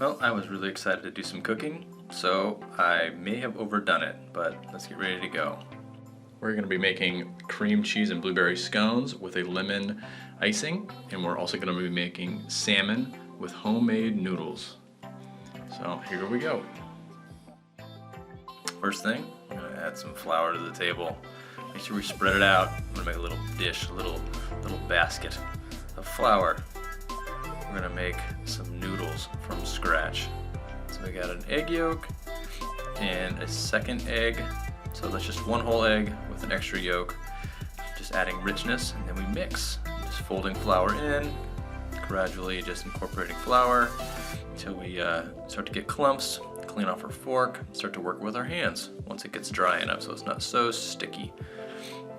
Well, I was really excited to do some cooking, so I may have overdone it, but let's get ready to go. We're going to be making cream cheese and blueberry scones with a lemon icing, and we're also going to be making salmon with homemade noodles. So here we go. First thing, I'm going to add some flour to the table. Make sure we spread it out. I'm going to make a little dish, a little basket of flour. We're going to make some noodles from scratch. So we got an egg yolk and a second egg. So that's just one whole egg with an extra yolk. Just adding richness, and then we mix. Just folding flour in, gradually just incorporating flour until we start to get clumps. Clean off our fork, start to work with our hands once it gets dry enough so it's not so sticky.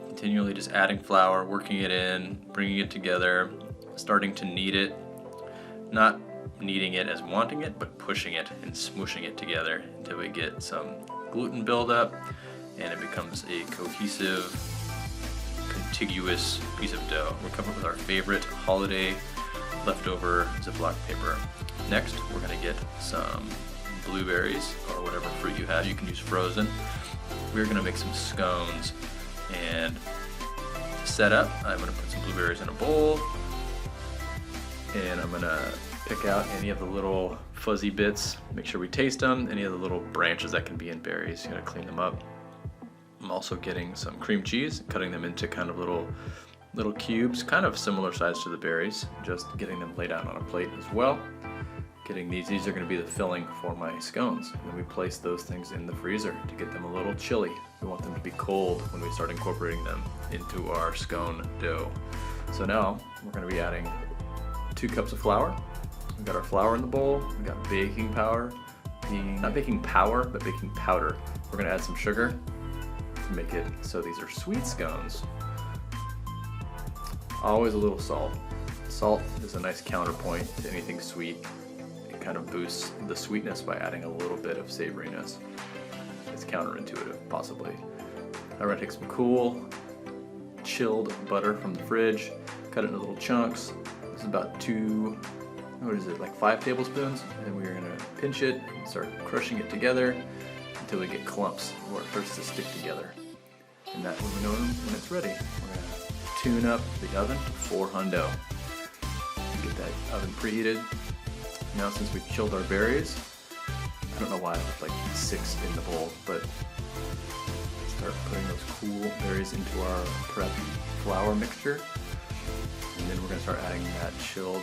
Continually just adding flour, working it in, bringing it together, starting to knead it. Not kneading it as wanting it, but pushing it and smooshing it together until we get some gluten buildup and it becomes a cohesive, contiguous piece of dough. We're covered with our favorite holiday leftover Ziploc paper. Next, we're going to get some blueberries or whatever fruit you have. You can use frozen. We're going to make some scones, and to set up, I'm going to put some blueberries in a bowl, and I'm going to pick out any of the little fuzzy bits, make sure we taste them, any of the little branches that can be in berries. You got to clean them up. I'm also getting some cream cheese, cutting them into kind of little cubes, kind of similar size to the berries, just getting them laid out on a plate as well. Getting these are going to be the filling for my scones. And then we place those things in the freezer to get them a little chilly. We want them to be cold when we start incorporating them into our scone dough. So now we're going to be adding 2 cups of flour. We've got our flour in the bowl. We've got baking powder, not baking powder, but baking powder. We're going to add some sugar to make it so these are sweet scones. Always a little salt. Salt is a nice counterpoint to anything sweet. Kind of boosts the sweetness by adding a little bit of savoriness. It's counterintuitive, possibly. I'm going to take some cool, chilled butter from the fridge, cut it into little chunks. This is about 5 tablespoons, and we're going to pinch it and start crushing it together until we get clumps where it starts to stick together. And that will be known when it's ready. We're going to tune up the oven to 400. Get that oven preheated. Now, since we've chilled our berries, I don't know why I left like 6 in the bowl, but start putting those cool berries into our prep flour mixture. And then we're going to start adding that chilled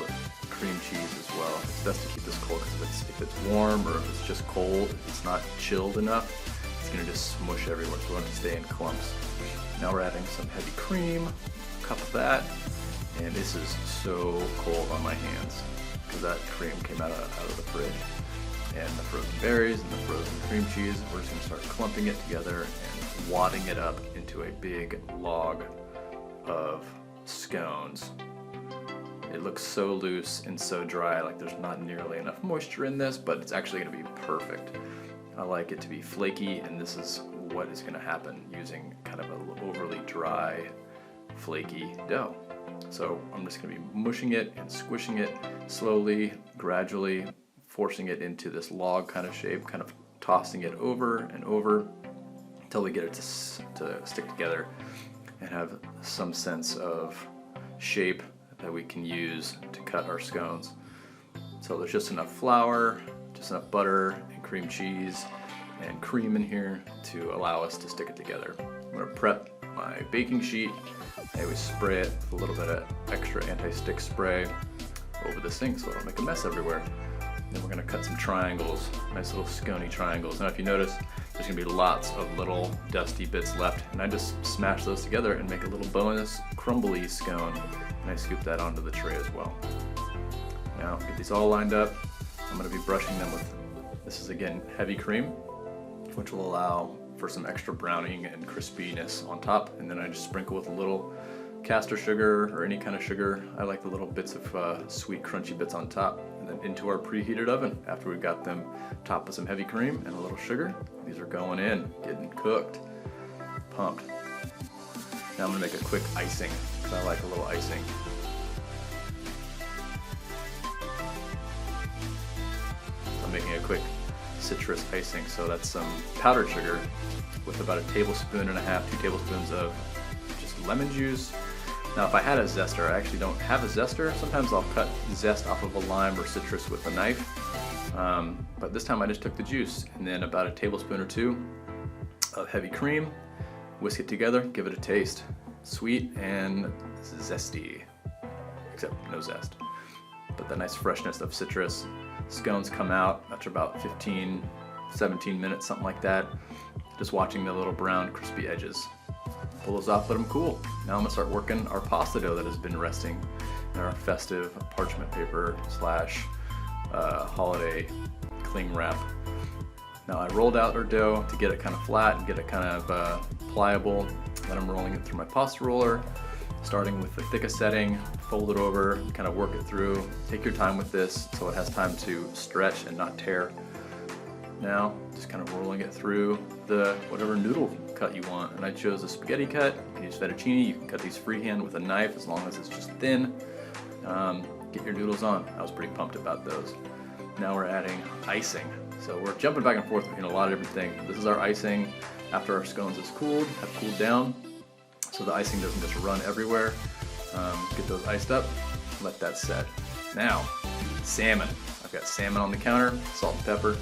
cream cheese as well. It's best to keep this cold because if it's warm or if it's just cold, if it's not chilled enough, it's going to just smush everywhere, so we want it to stay in clumps. Now we're adding some heavy cream, a cup of that, and this is so cold on my hands, because that cream came out of the fridge. And the frozen berries and the frozen cream cheese, we're just going to start clumping it together and wadding it up into a big log of scones. It looks so loose and so dry, like there's not nearly enough moisture in this, but it's actually going to be perfect. I like it to be flaky, and this is what is going to happen using kind of an overly dry, flaky dough. So I'm just going to be mushing it and squishing it slowly, gradually, forcing it into this log kind of shape, kind of tossing it over and over until we get it to stick together and have some sense of shape that we can use to cut our scones. So there's just enough flour, just enough butter and cream cheese and cream in here to allow us to stick it together. I'm going to prep my baking sheet. I always spray it with a little bit of extra anti-stick spray over this thing so it'll make a mess everywhere. Then we're going to cut some triangles, nice little scony triangles. Now if you notice, there's going to be lots of little dusty bits left, and I just smash those together and make a little bonus crumbly scone, and I scoop that onto the tray as well. Now get these all lined up. I'm going to be brushing them with, this is again heavy cream, which will allow for some extra browning and crispiness on top, and then I just sprinkle with a little caster sugar or any kind of sugar. I like the little bits of sweet crunchy bits on top, and then into our preheated oven after we've got them topped with some heavy cream and a little sugar. These are going in, getting cooked, pumped. Now I'm gonna make a quick icing because I like a little icing. I'm making a quick citrus icing. So that's some powdered sugar with about 1.5 tablespoons, 2 tablespoons of just lemon juice. Now if I had a zester, I actually don't have a zester. Sometimes I'll cut zest off of a lime or citrus with a knife. But this time I just took the juice, and then about 1 tablespoon or 2 of heavy cream, whisk it together, give it a taste. Sweet and zesty, except no zest. But the nice freshness of citrus. Scones come out after about 15, 17 minutes, something like that. Just watching the little brown crispy edges. Pull those off, let them cool. Now I'm gonna start working our pasta dough that has been resting in our festive parchment paper slash holiday cling wrap. Now I rolled out our dough to get it kind of flat and get it kind of pliable. Then I'm rolling it through my pasta roller, starting with the thickest setting, fold it over, kind of work it through. Take your time with this so it has time to stretch and not tear. Now, just kind of rolling it through the whatever noodle cut you want. And I chose a spaghetti cut. You can use fettuccine. You can cut these freehand with a knife as long as it's just thin. Get your noodles on. I was pretty pumped about those. Now we're adding icing. So we're jumping back and forth between a lot of different things. This is our icing after our scones have cooled down. So the icing doesn't just run everywhere. Get those iced up, let that set. Now, salmon. I've got salmon on the counter, salt and pepper.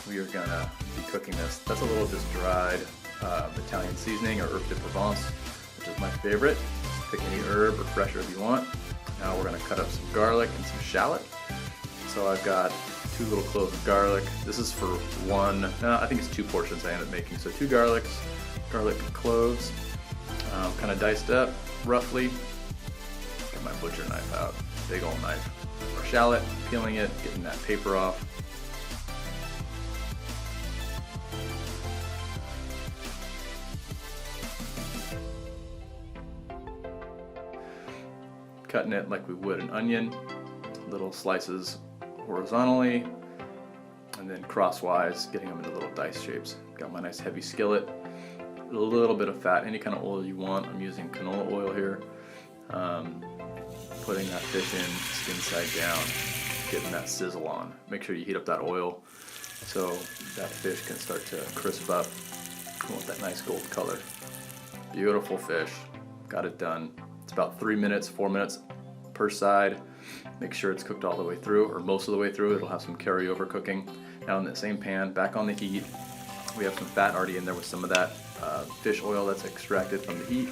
We are gonna be cooking this. That's a little just dried Italian seasoning or herb de Provence, which is my favorite. Pick any herb or fresh herb you want. Now we're gonna cut up some garlic and some shallot. So I've got 2 little cloves of garlic. This is for I think it's 2 portions I ended up making. So 2 garlic cloves, kind of diced up roughly. Get my butcher knife out, big old knife. Our shallot, peeling it, getting that paper off. Cutting it like we would an onion, little slices horizontally, and then crosswise, getting them into little dice shapes. Got my nice heavy skillet, a little bit of fat, any kind of oil you want. I'm using canola oil here. Putting that fish in skin side down, getting that sizzle on. Make sure you heat up that oil so that fish can start to crisp up. You want that nice gold color. Beautiful fish, got it done. It's about 3 minutes, 4 minutes per side. Make sure it's cooked all the way through, or most of the way through. It'll have some carryover cooking. Now in that same pan, back on the heat, we have some fat already in there with some of that fish oil that's extracted from the heat.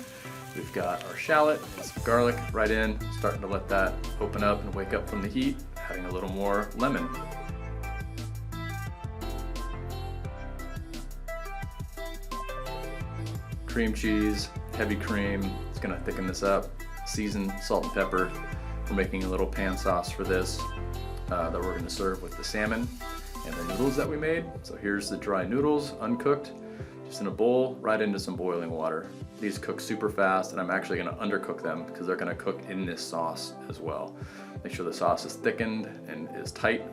We've got our shallot and some garlic right in, starting to let that open up and wake up from the heat, adding a little more lemon. Cream cheese, heavy cream, it's gonna thicken this up. Seasoned salt and pepper. We're making a little pan sauce for this that we're gonna serve with the salmon and the noodles that we made. So here's the dry noodles, uncooked, just in a bowl, right into some boiling water. These cook super fast, and I'm actually gonna undercook them because they're gonna cook in this sauce as well. Make sure the sauce is thickened and is tight.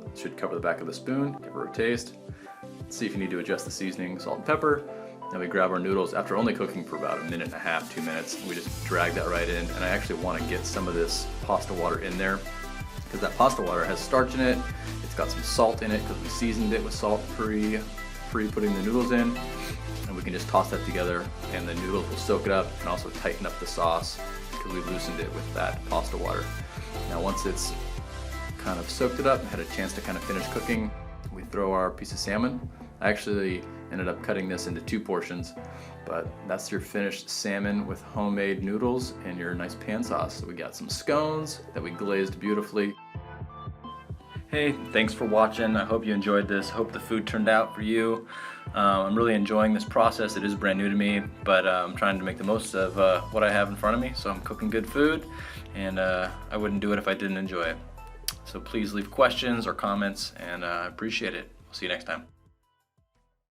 It should cover the back of the spoon, give her a taste. See if you need to adjust the seasoning, salt and pepper. Then we grab our noodles after only cooking for about 1.5 minutes, 2 minutes. We just drag that right in, and I actually want to get some of this pasta water in there because that pasta water has starch in it. It's got some salt in it because we seasoned it with salt pre putting the noodles in, and we can just toss that together, and the noodles will soak it up and also tighten up the sauce because we loosened it with that pasta water. Now once it's kind of soaked it up and had a chance to kind of finish cooking, we throw our piece of salmon. I actually ended up cutting this into 2 portions, but that's your finished salmon with homemade noodles and your nice pan sauce. So we got some scones that we glazed beautifully. Hey, thanks for watching. I hope you enjoyed this. Hope the food turned out for you. I'm really enjoying this process. It is brand new to me, but I'm trying to make the most of what I have in front of me. So I'm cooking good food, and I wouldn't do it if I didn't enjoy it. So please leave questions or comments, and I appreciate it. We'll see you next time.